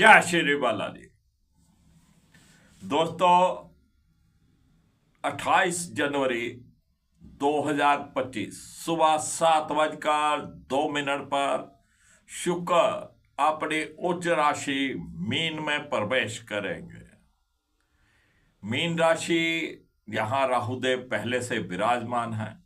जय श्री बालाजी। दोस्तों, 28 जनवरी 2025 सुबह 7:02 पर शुक्र अपनी उच्च राशि मीन में प्रवेश करेंगे। मीन राशि यहां राहुदेव पहले से विराजमान है।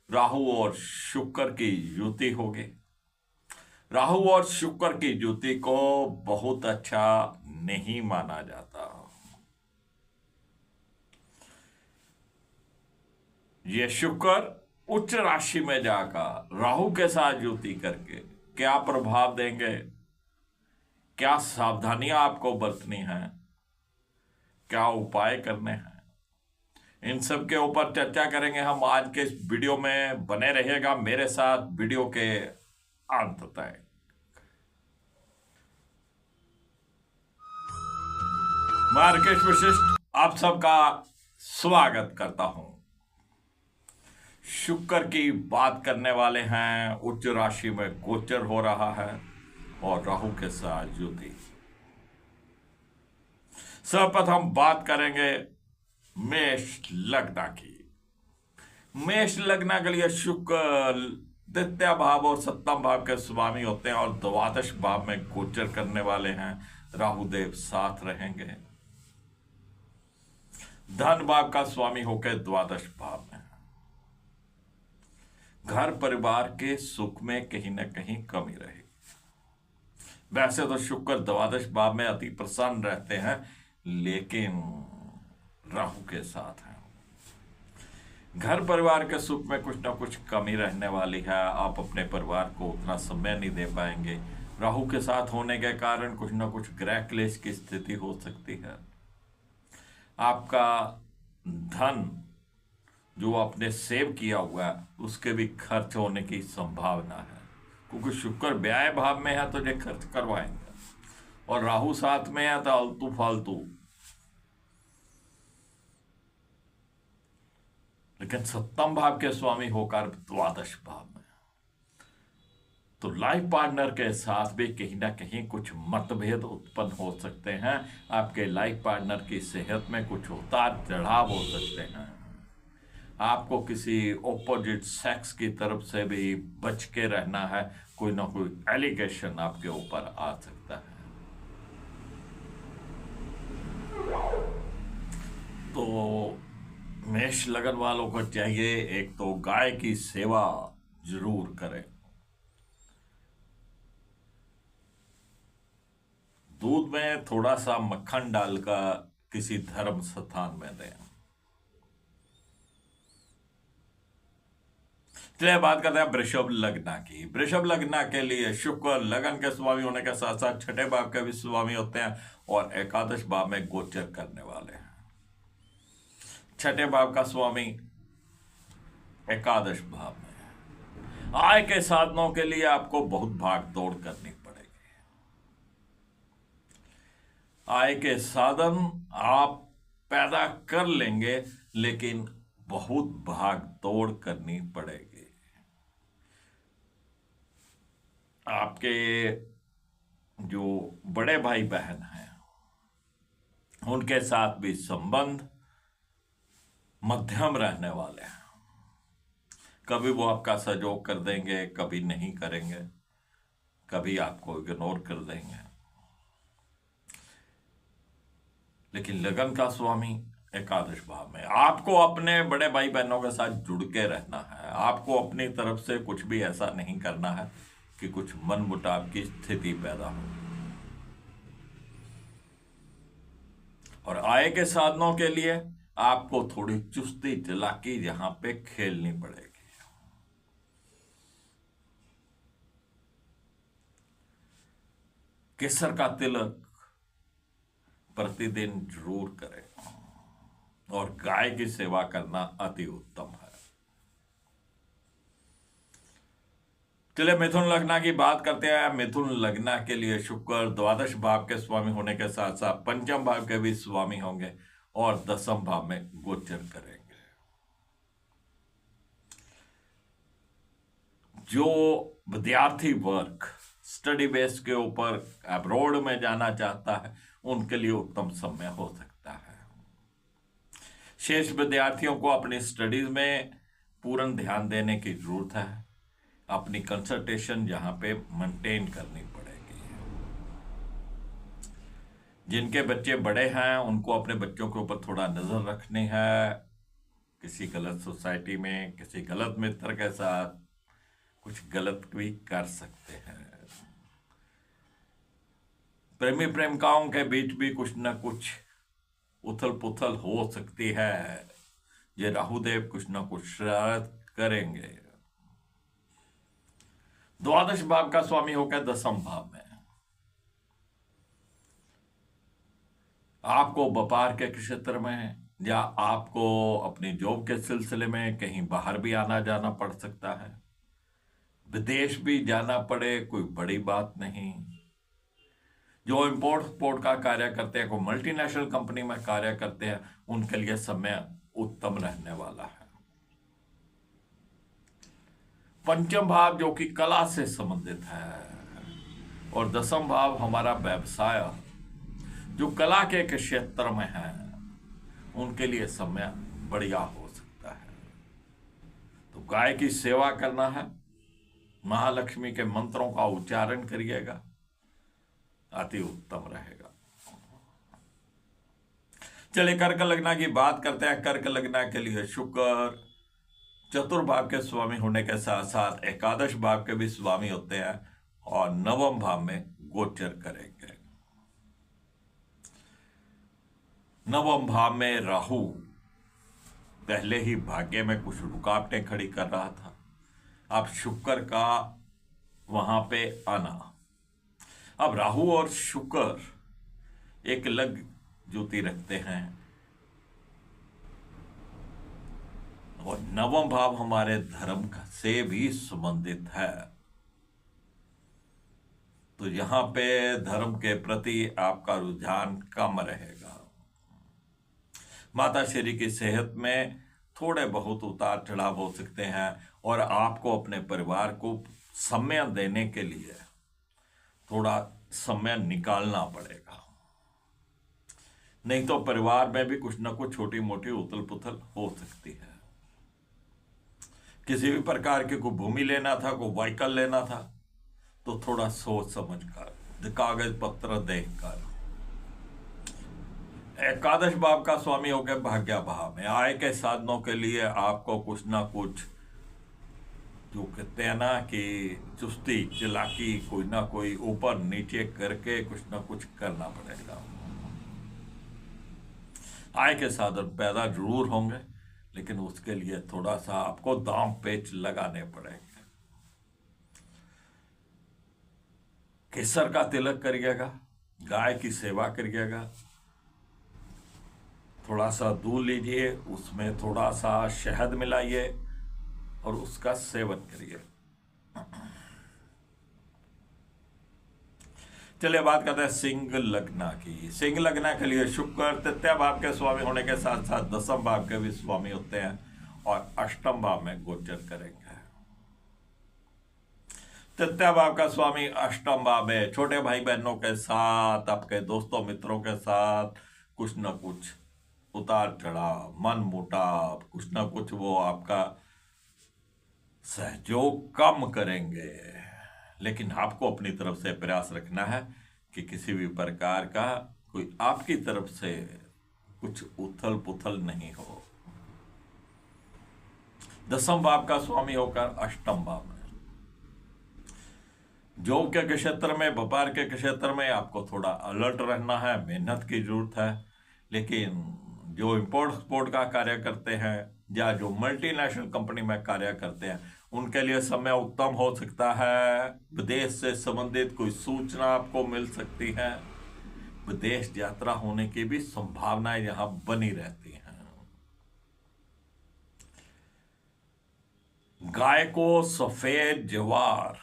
राहु और शुक्र की युति होगी। राहु और शुक्र की युति को बहुत अच्छा नहीं माना जाता। ये शुक्र उच्च राशि में जाकर राहु के साथ युति करके क्या प्रभाव देंगे, क्या सावधानियां आपको बरतनी है, क्या उपाय करने हैं, इन सब के ऊपर चर्चा करेंगे हम आज के इस वीडियो में। बने रहिएगा मेरे साथ वीडियो के अंत तक। मार्केट विशिष्ट आप सबका स्वागत करता हूं। शुक्र की बात करने वाले हैं। उच्च राशि में गोचर हो रहा है और राहु के साथ युति। सर्वप्रथम बात करेंगे मेष लग्न की। मेष लग्न के लिए शुक्र द्वितीय भाव और सप्तम भाव के स्वामी होते हैं और द्वादश भाव में गोचर करने वाले हैं। राहुदेव साथ रहेंगे। धन भाव का स्वामी होकर द्वादश भाव में। घर परिवार के सुख में कहीं ना कहीं कमी रहेगी। वैसे तो शुक्र द्वादश भाव में अति प्रसन्न रहते हैं, लेकिन राहु के साथ हैं। घर परिवार के सुख में कुछ ना कुछ कमी रहने वाली है। आप अपने परिवार को उतना समय नहीं दे पाएंगे। राहु के साथ होने के कारण कुछ ना कुछ ग्रह क्लेश की स्थिति हो सकती है। आपका धन जो आपने सेव किया हुआ है उसके भी खर्च होने की संभावना है, क्योंकि शुक्र व्यय भाव में है तो ये खर्च करवाएंगे और राहु साथ में है तो आलतू फालतू। लेकिन सप्तम भाव के स्वामी होकर द्वादश भाव में, तो लाइफ पार्टनर के साथ भी कहीं ना कहीं कुछ मतभेद उत्पन्न हो सकते हैं। आपके लाइफ पार्टनर की सेहत में कुछ उतार चढ़ाव हो सकते हैं। आपको किसी ऑपोजिट सेक्स की तरफ से भी बच के रहना है। कोई ना कोई एलिगेशन आपके ऊपर आ सकता है। तो मेष लगन वालों को चाहिए, एक तो गाय की सेवा जरूर करें। दूध में थोड़ा सा मक्खन डालकर किसी धर्म स्थान में दें। चलिए बात करते हैं वृषभ लग्न की। वृषभ लग्न के लिए शुक्र लगन के स्वामी होने के साथ साथ छठे भाव के भी स्वामी होते हैं और एकादश भाव में गोचर करने वाले हैं। छठे भाव का स्वामी एकादश भाव में। आय के साधनों के लिए आपको बहुत भाग दौड़ करनी पड़ेगी। आय के साधन आप पैदा कर लेंगे, लेकिन बहुत भाग दौड़ करनी पड़ेगी। आपके जो बड़े भाई बहन हैं उनके साथ भी संबंध मध्यम रहने वाले हैं। कभी वो आपका सहयोग कर देंगे, कभी नहीं करेंगे, कभी आपको इग्नोर कर देंगे। लेकिन लगन का स्वामी एकादश भाव में। आपको अपने बड़े भाई बहनों के साथ जुड़ के रहना है। आपको अपनी तरफ से कुछ भी ऐसा नहीं करना है कि कुछ मनमुटाव की स्थिति पैदा हो। और आय के साधनों के लिए आपको थोड़ी चुस्ती चालाकी यहां पे खेलनी पड़ेगी। केसर का तिलक प्रतिदिन जरूर करें और गाय की सेवा करना अति उत्तम है। चलिए मिथुन लग्न की बात करते हैं। मिथुन लग्न के लिए शुक्र द्वादश भाव के स्वामी होने के साथ साथ पंचम भाव के भी स्वामी होंगे और दसम भाव में गोचर करेंगे। जो विद्यार्थी वर्ग स्टडी बेस के ऊपर अब्रॉड में जाना चाहता है, उनके लिए उत्तम समय हो सकता है। शेष विद्यार्थियों को अपनी स्टडीज में पूर्ण ध्यान देने की जरूरत है। अपनी कंसंट्रेशन यहां पे मेंटेन करनी पड़ेगी। जिनके बच्चे बड़े हैं उनको अपने बच्चों के ऊपर थोड़ा नजर रखनी है। किसी गलत सोसाइटी में, किसी गलत मित्र के साथ कुछ गलत भी कर सकते हैं। प्रेमी प्रेमिकाओं के बीच भी कुछ न कुछ उथल पुथल हो सकती है। ये राहुदेव कुछ न कुछ शरारत करेंगे। द्वादश भाव का स्वामी होकर दसम भाव में, आपको व्यापार के क्षेत्र में या आपको अपनी जॉब के सिलसिले में कहीं बाहर भी आना जाना पड़ सकता है। विदेश भी जाना पड़े, कोई बड़ी बात नहीं। जो इंपोर्ट एक्सपोर्ट का कार्य करते हैं, कोई मल्टीनेशनल कंपनी में कार्य करते हैं, उनके लिए समय उत्तम रहने वाला है। पंचम भाव जो कि कला से संबंधित है, और दसम भाव हमारा व्यवसाय जो कला के क्षेत्र में है, उनके लिए समय बढ़िया हो सकता है। तो गाय की सेवा करना है, महालक्ष्मी के मंत्रों का उच्चारण करिएगा, अति उत्तम रहेगा। चलिए कर्क लग्न की बात करते हैं। कर्क लग्न के लिए शुक्र चतुर्भाव के स्वामी होने के साथ साथ एकादश भाव के भी स्वामी होते हैं और नवम भाव में गोचर करेंगे। नवम भाव में राहु पहले ही भाग्य में कुछ रुकावटें खड़ी कर रहा था। अब शुक्र का वहां पे आना, अब राहु और शुक्र एक अलग ज्योति रखते हैं और नवम भाव हमारे धर्म से भी संबंधित है। तो यहां पे धर्म के प्रति आपका रुझान कम रहेगा। माता श्री की सेहत में थोड़े बहुत उतार चढ़ाव हो सकते हैं और आपको अपने परिवार को समय देने के लिए थोड़ा समय निकालना पड़ेगा, नहीं तो परिवार में भी कुछ न कुछ छोटी मोटी उथल पुथल हो सकती है। किसी भी प्रकार की कोई भूमि लेना था, कोई व्हीकल लेना था, तो थोड़ा सोच समझ कर, कागज पत्र देखकर। एकादश भाव का स्वामी हो गया भाग्य भाव में, आय के साधनों के लिए आपको कुछ ना कुछ, जो कहते हैं ना कि चुस्ती चालाकी, कोई ना कोई ऊपर नीचे करके कुछ ना कुछ करना पड़ेगा। आय के साधन पैदा जरूर होंगे, लेकिन उसके लिए थोड़ा सा आपको दांव पेच लगाने पड़ेंगे। केसर का तिलक करिएगा, गाय की सेवा करिएगा, थोड़ा सा दूध लीजिए, उसमें थोड़ा सा शहद मिलाइए और उसका सेवन करिए। चलिए बात करते हैं सिंह लग्न की। सिंह लग्न के लिए शुक्र तृतीय भाव के स्वामी होने के साथ साथ दसम भाव के भी स्वामी होते हैं और अष्टम भाव में गोचर करेंगे। तृतीय भाव का स्वामी अष्टम भाव में छोटे भाई बहनों के साथ, आपके दोस्तों मित्रों के साथ कुछ न कुछ उतार चढ़ाव, मन मुटाव, कुछ न कुछ वो आपका सहयोग कम करेंगे। लेकिन आपको अपनी तरफ से प्रयास रखना है कि किसी भी प्रकार का कोई आपकी तरफ से कुछ उथल पुथल नहीं हो। दसम भाव का स्वामी होकर अष्टम भाव में, जॉब के क्षेत्र में, व्यापार के क्षेत्र में आपको थोड़ा अलर्ट रहना है, मेहनत की जरूरत है। लेकिन जो इंपोर्ट एक्सपोर्ट का कार्य करते हैं या जो मल्टीनेशनल कंपनी में कार्य करते हैं, उनके लिए समय उत्तम हो सकता है। विदेश से संबंधित कोई सूचना आपको मिल सकती है। विदेश यात्रा होने की भी संभावनाएं यहां बनी रहती हैं। गाय को सफेद ज्वार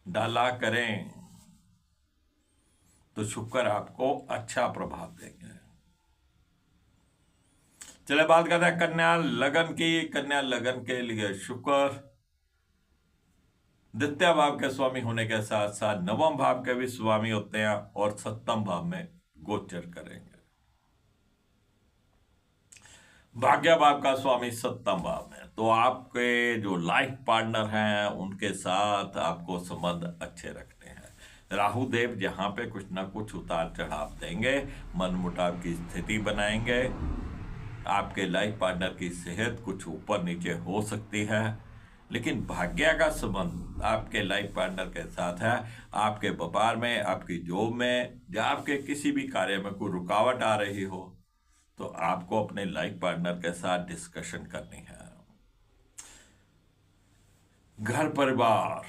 डाला करें तो शुक्र आपको अच्छा प्रभाव देंगे। चले बात करते हैं कन्या लगन की। कन्या लगन के लिए शुक्र द्वितीय भाव के स्वामी होने के साथ साथ नवम भाव के भी स्वामी होते हैं और सप्तम भाव में गोचर करेंगे। भाग्य भाव का स्वामी सप्तम भाव में, तो आपके जो लाइफ पार्टनर हैं उनके साथ आपको संबंध अच्छे रखने हैं। राहु देव जहां पे कुछ ना कुछ उतार चढ़ाव देंगे, मनमुटाव की स्थिति बनाएंगे। आपके लाइफ पार्टनर की सेहत कुछ ऊपर नीचे हो सकती है, लेकिन भाग्य का संबंध आपके लाइफ पार्टनर के साथ है। आपके व्यापार में, आपकी जॉब में या आपके किसी भी कार्य में कोई रुकावट आ रही हो तो आपको अपने लाइफ पार्टनर के साथ डिस्कशन करनी है। घर परिवार,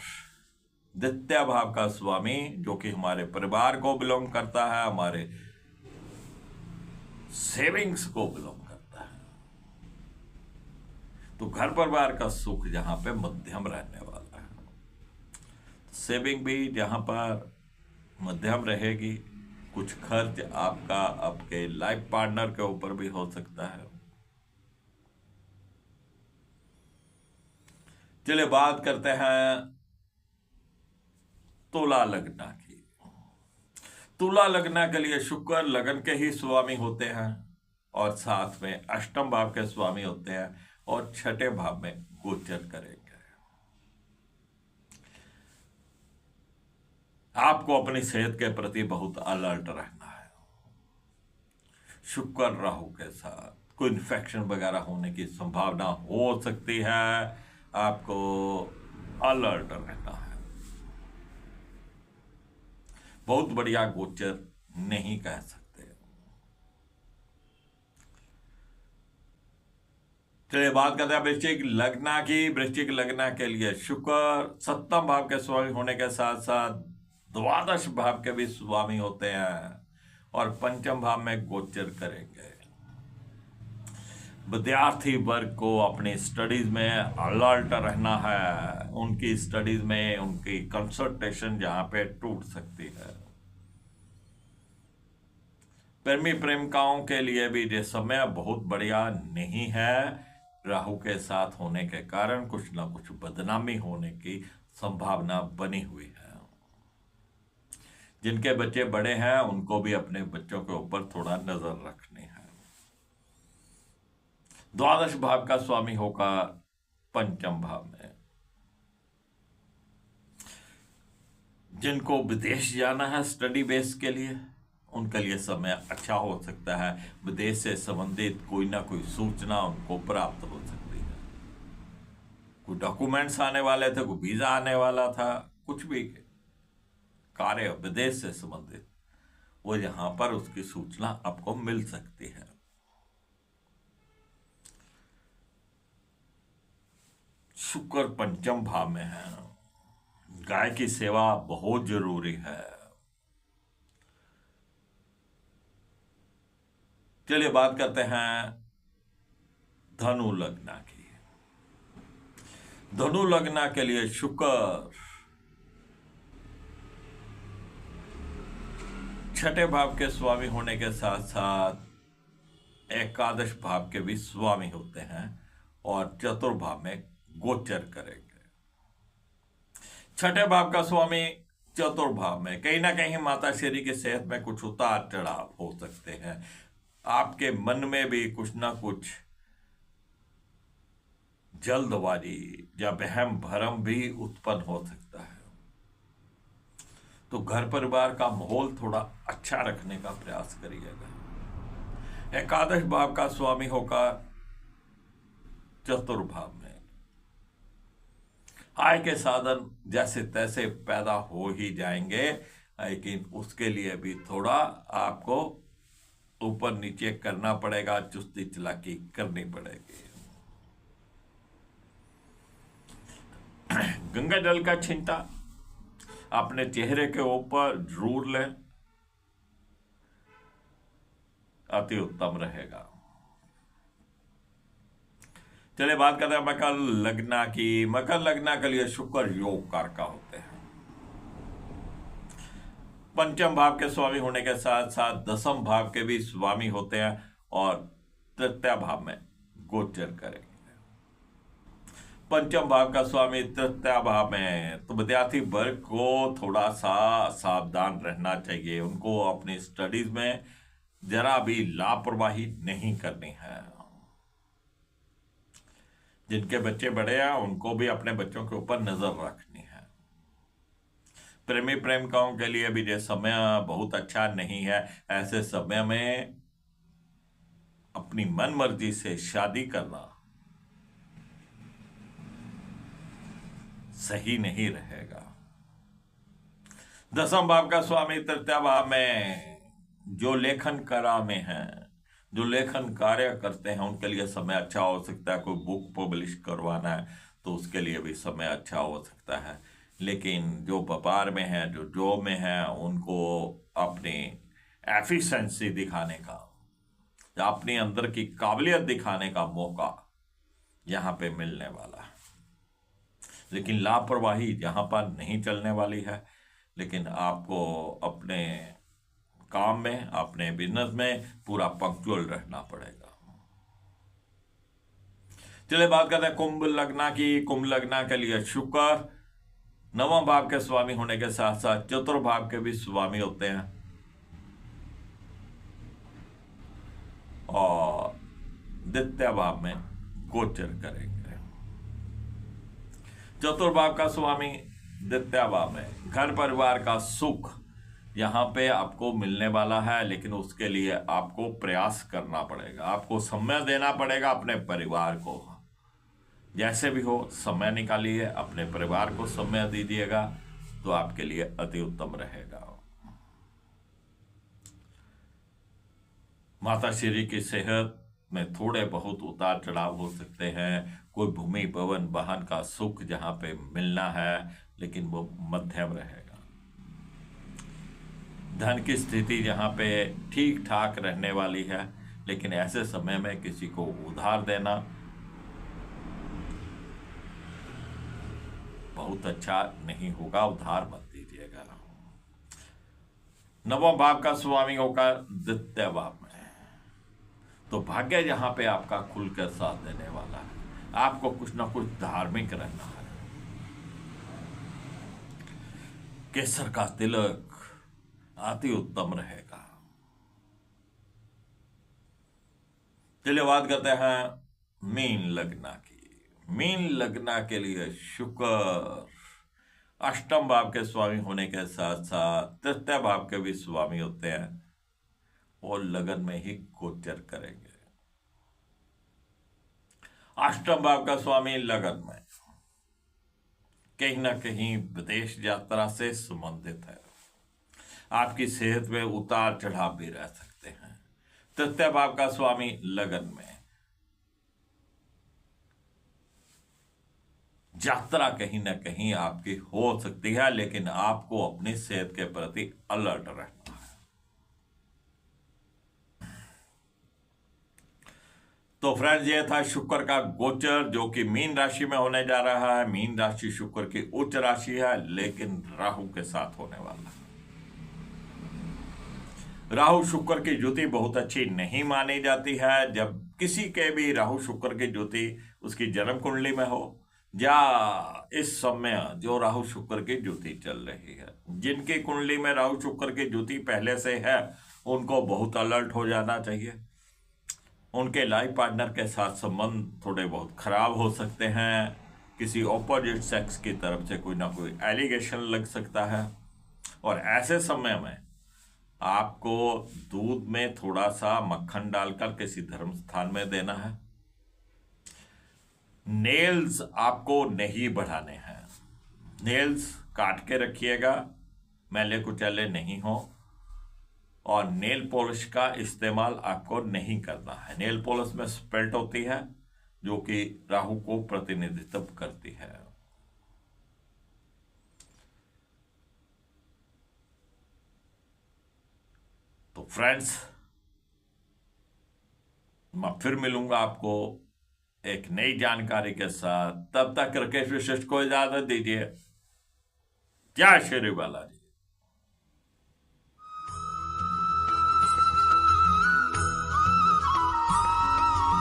द्वितीय भाव का स्वामी जो कि हमारे परिवार को बिलोंग करता है, हमारे सेविंग्स को बिलोंग करता है, तो घर परिवार का सुख जहां पे मध्यम रहने वाला है, सेविंग भी जहां पर मध्यम रहेगी। कुछ खर्च आपका आपके लाइफ पार्टनर के ऊपर भी हो सकता है। चलिए बात करते हैं तुला लग्न की। तुला लग्न के लिए शुक्र लगन के ही स्वामी होते हैं और साथ में अष्टम भाव के स्वामी होते हैं और छठे भाव में गोचर करेंगे। आपको अपनी सेहत के प्रति बहुत अलर्ट रहना है। शुक्र राहु के साथ कोई इन्फेक्शन वगैरह होने की संभावना हो सकती है, आपको अलर्ट रहना है। बहुत बढ़िया गोचर नहीं कह सकते। चलिए बात करते हैं वृश्चिक लग्न की। वृश्चिक लग्न के लिए शुक्र सप्तम भाव के स्वामी होने के साथ साथ द्वादश भाव के भी स्वामी होते हैं और पंचम भाव में गोचर करेंगे। विद्यार्थी वर्ग को अपनी स्टडीज में अलर्ट रहना है। उनकी स्टडीज में उनकी कंसंट्रेशन जहां पे टूट सकती है। प्रेमी प्रेमिकाओं के लिए भी ये समय बहुत बढ़िया नहीं है। राहु के साथ होने के कारण कुछ ना कुछ बदनामी होने की संभावना बनी हुई है। जिनके बच्चे बड़े हैं उनको भी अपने बच्चों के ऊपर थोड़ा नजर रखनी है। द्वादश भाव का स्वामी होगा पंचम भाव में। जिनको विदेश जाना है स्टडी बेस के लिए, उनके लिए समय अच्छा हो सकता है। विदेश से संबंधित कोई ना कोई सूचना उनको प्राप्त हो सकती है। कोई डॉक्यूमेंट्स आने वाले थे, कोई वीजा आने वाला था, कुछ भी कार्य विदेश से संबंधित, वो यहां पर उसकी सूचना आपको मिल सकती है। शुक्र पंचम भाव में है। गाय की सेवा बहुत जरूरी है। चलिए बात करते हैं धनु लग्न की। धनु लग्न के लिए शुक्र छठे भाव के स्वामी होने के साथ साथ एकादश भाव के भी स्वामी होते हैं और चतुर्भाव में गोचर करेंगे। छठे भाव का स्वामी चतुर्भाव में, कहीं ना कहीं माता श्री की सेहत में कुछ उतार चढ़ाव हो सकते हैं। आपके मन में भी कुछ ना कुछ जल्दबाजी या वहम भरम भी उत्पन्न हो सकता है। तो घर परिवार का माहौल थोड़ा अच्छा रखने का प्रयास करिएगा। एकादश भाव का स्वामी होगा चतुर्भाव में। आय के साधन जैसे तैसे पैदा हो ही जाएंगे, लेकिन उसके लिए भी थोड़ा आपको ऊपर नीचे करना पड़ेगा, चुस्ती चालाकी करनी पड़ेगी। गंगा जल का छिंटा अपने चेहरे के ऊपर जरूर लें, अति उत्तम रहेगा। चलिए बात करते हैं मकर लग्न की। मकर लग्न के लिए शुक्र योग कारक होते हैं। पंचम भाव के स्वामी होने के साथ साथ दसम भाव के भी स्वामी होते हैं और तृतीय भाव में गोचर करेंगे। पंचम भाव का स्वामी तृतीय भाव में है, तो विद्यार्थी वर्ग को थोड़ा सा सावधान रहना चाहिए। उनको अपनी स्टडीज में जरा भी लापरवाही नहीं करनी है। जिनके बच्चे बड़े हैं उनको भी अपने बच्चों के ऊपर नजर रखनी है। प्रेमी प्रेमिकाओं के लिए भी ये समय बहुत अच्छा नहीं है। ऐसे समय में अपनी मन मर्जी से शादी करना सही नहीं रहेगा। दसम भाव का स्वामी तृतीय भाव में जो लेखन कला में है, जो लेखन कार्य करते हैं, उनके लिए समय अच्छा हो सकता है। कोई बुक पब्लिश करवाना है तो उसके लिए भी समय अच्छा हो सकता है। लेकिन जो व्यापार में है, जो जॉब में है, उनको अपनी एफिशिएंसी दिखाने का या अपने अंदर की काबिलियत दिखाने का मौका यहां पे मिलने वाला है। लेकिन लापरवाही यहां पर नहीं चलने वाली है। लेकिन आपको अपने काम में, अपने बिजनेस में पूरा पंक्चुअल रहना पड़ेगा। चलिए बात करते हैं कुंभ लग्न की। कुंभ लग्न के लिए शुक्र नवम भाव के स्वामी होने के साथ साथ चतुर्थ भाव के भी स्वामी होते हैं और द्वितीय भाव में गोचर करेंगे। चतुर्थ भाव का स्वामी द्वितीय भाव में घर परिवार का सुख यहां पे आपको मिलने वाला है। लेकिन उसके लिए आपको प्रयास करना पड़ेगा, आपको समय देना पड़ेगा अपने परिवार को। जैसे भी हो समय निकालिए, अपने परिवार को समय दीजिएगा तो आपके लिए अति उत्तम रहेगा। माता श्री की सेहत में थोड़े बहुत उतार चढ़ाव हो सकते हैं। कोई भूमि भवन वाहन का सुख जहां पे मिलना है, लेकिन वो मध्यम रहेगा। धन की स्थिति जहां पे ठीक ठाक रहने वाली है, लेकिन ऐसे समय में किसी को उधार देना बहुत अच्छा नहीं होगा, उधार मत दीजिएगा। नवम भाव का स्वामी होगा द्वितीय भाव में, तो भाग्य जहां पे आपका खुलकर साथ देने वाला है। आपको कुछ ना कुछ धार्मिक रहना है। केसर का तिलक अति उत्तम रहेगा। चलिए बात करते हैं मीन लग्न की। मीन लग्न के लिए शुक्र अष्टम भाव के स्वामी होने के साथ साथ तृतीय भाव के भी स्वामी होते हैं और लगन में ही गोचर करेंगे। अष्टम भाव का स्वामी लगन में कहीं ना कहीं विदेश यात्रा से संबंधित है। आपकी सेहत में उतार चढ़ाव भी रह सकते हैं। तृतीय भाव का स्वामी लगन में यात्रा कहीं ना कहीं आपकी हो सकती है, लेकिन आपको अपनी सेहत के प्रति अलर्ट रहना है। तो फ्रेंड्स, ये था शुक्र का गोचर जो कि मीन राशि में होने जा रहा है। मीन राशि शुक्र की उच्च राशि है, लेकिन राहु के साथ होने वाला है। राहु शुक्र की युति बहुत अच्छी नहीं मानी जाती है। जब किसी के भी राहु शुक्र की युति उसकी जन्म कुंडली में हो, या इस समय जो राहु शुक्र की युति चल रही है, जिनकी कुंडली में राहु शुक्र की युति पहले से है, उनको बहुत अलर्ट हो जाना चाहिए। उनके लाइफ पार्टनर के साथ संबंध थोड़े बहुत खराब हो सकते हैं। किसी ऑपोजिट सेक्स की तरफ से कोई ना कोई एलिगेशन लग सकता है। और ऐसे समय में आपको दूध में थोड़ा सा मक्खन डालकर किसी धर्म स्थान में देना है। नेल्स आपको नहीं बढ़ाने हैं। नेल्स काट के रखिएगा, मैले कुचैले नहीं हो। और नेल पॉलिश का इस्तेमाल आपको नहीं करना है। नेल पॉलिश में स्पेल्ट होती है जो कि राहु को प्रतिनिधित्व करती है। तो फ्रेंड्स, मैं फिर मिलूंगा आपको एक नई जानकारी के साथ। तब तक राकेश वशिष्ठ को इजाजत दीजिए। जय श्री बालाजी।